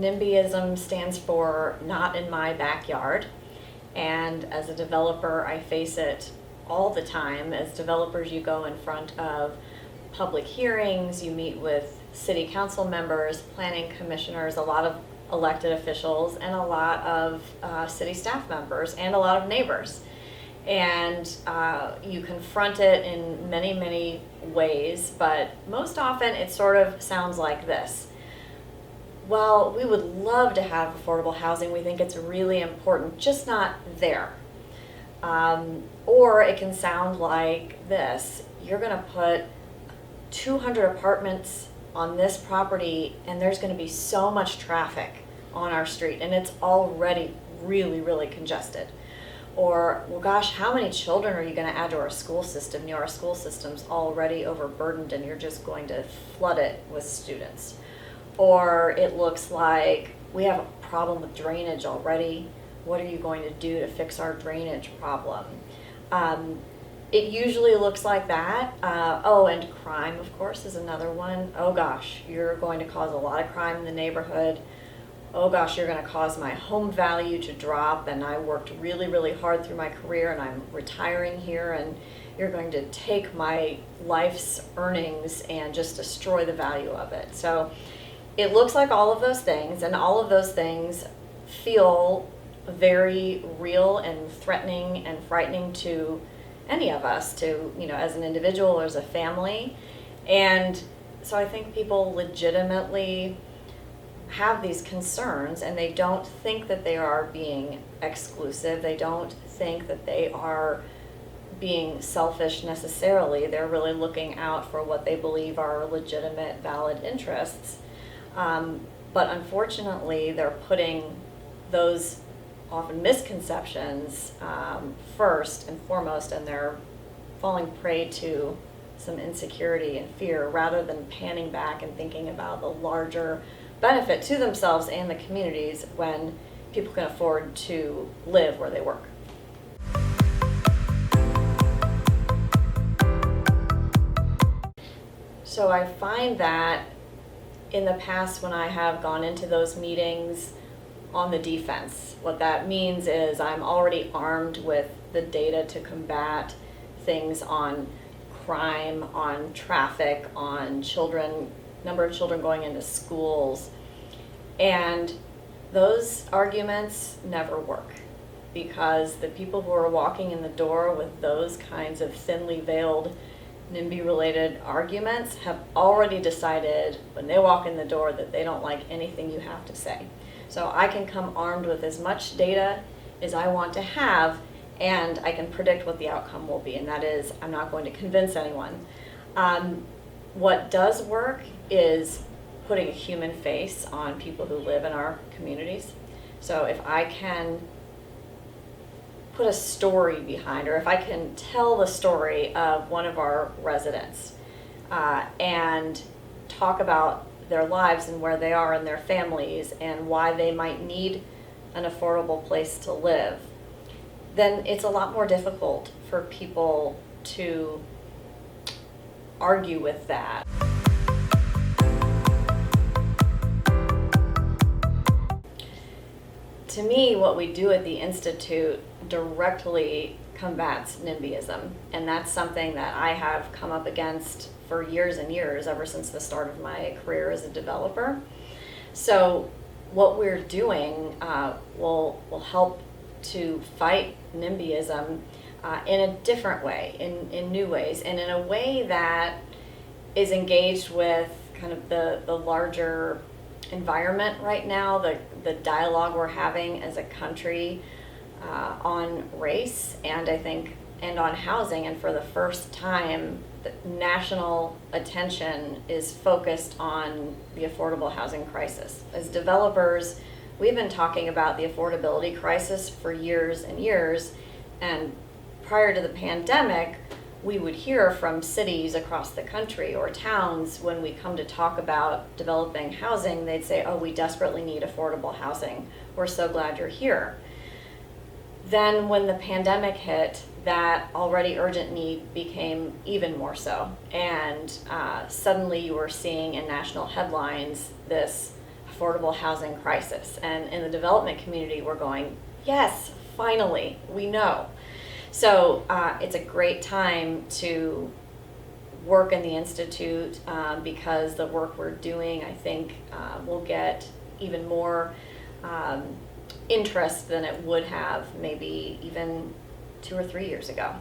NIMBYism stands for not in my backyard, and as a developer I face it all the time. As developers, you go in front of public hearings, you meet with city council members, planning commissioners, a lot of elected officials, and a lot of city staff members, and a lot of neighbors. And you confront it in many, many ways, but most often it sort of sounds like this. Well, we would love to have affordable housing. We think it's really important, just not there. Or it can sound like this. You're going to put 200 apartments on this property and there's going to be so much traffic on our street and it's already really, really congested. Or, well, gosh, how many children are you going to add to our school system? You know, our school system's already overburdened and you're just going to flood it with students. Or it looks like we have a problem with drainage already. What are you going to do to fix our drainage problem? It usually looks like that. Oh, and crime, of course, is another one. Oh gosh, you're going to cause a lot of crime in the neighborhood. Oh gosh, you're going to cause my home value to drop, and I worked really, really hard through my career and I'm retiring here, and you're going to take my life's earnings and just destroy the value of it. So it looks like all of those things, and all of those things feel very real and threatening and frightening to any of us, to, you know, as an individual or as a family. And so I think people legitimately have these concerns, and they don't think that they are being exclusive. They don't think that they are being selfish necessarily. They're really looking out for what they believe are legitimate, valid interests. But unfortunately, they're putting those often misconceptions first and foremost, and they're falling prey to some insecurity and fear rather than panning back and thinking about the larger benefit to themselves and the communities when people can afford to live where they work. So I find that in the past when I have gone into those meetings on the defense, what that means is I'm already armed with the data to combat things on crime, on traffic, on children, number of children going into schools. And those arguments never work, because the people who are walking in the door with those kinds of thinly veiled NIMBY-related arguments have already decided when they walk in the door that they don't like anything you have to say. So I can come armed with as much data as I want to have, and I can predict what the outcome will be, and that is I'm not going to convince anyone. What does work is putting a human face on people who live in our communities. So if I can put a story behind, or if I can tell the story of one of our residents and talk about their lives and where they are and their families and why they might need an affordable place to live, then it's a lot more difficult for people to argue with that. To me, what we do at the Institute directly combats NIMBYism, and that's something that I have come up against for years and years, ever since the start of my career as a developer. So what we're doing will help to fight NIMBYism in a different way, in new ways, and in a way that is engaged with kind of the larger environment right now, the dialogue we're having as a country on race, and I think, and on housing. And for the first time, the national attention is focused on the affordable housing crisis. As developers, we've been talking about the affordability crisis for years and years, and prior to the pandemic, we would hear from cities across the country or towns when we come to talk about developing housing, they'd say, oh, we desperately need affordable housing. We're so glad you're here. Then when the pandemic hit, that already urgent need became even more so. And suddenly you were seeing in national headlines this affordable housing crisis. And in the development community, we're going, yes, finally, we know. So it's a great time to work in the Institute because the work we're doing, I think, will get even more interest than it would have maybe even 2 or 3 years ago.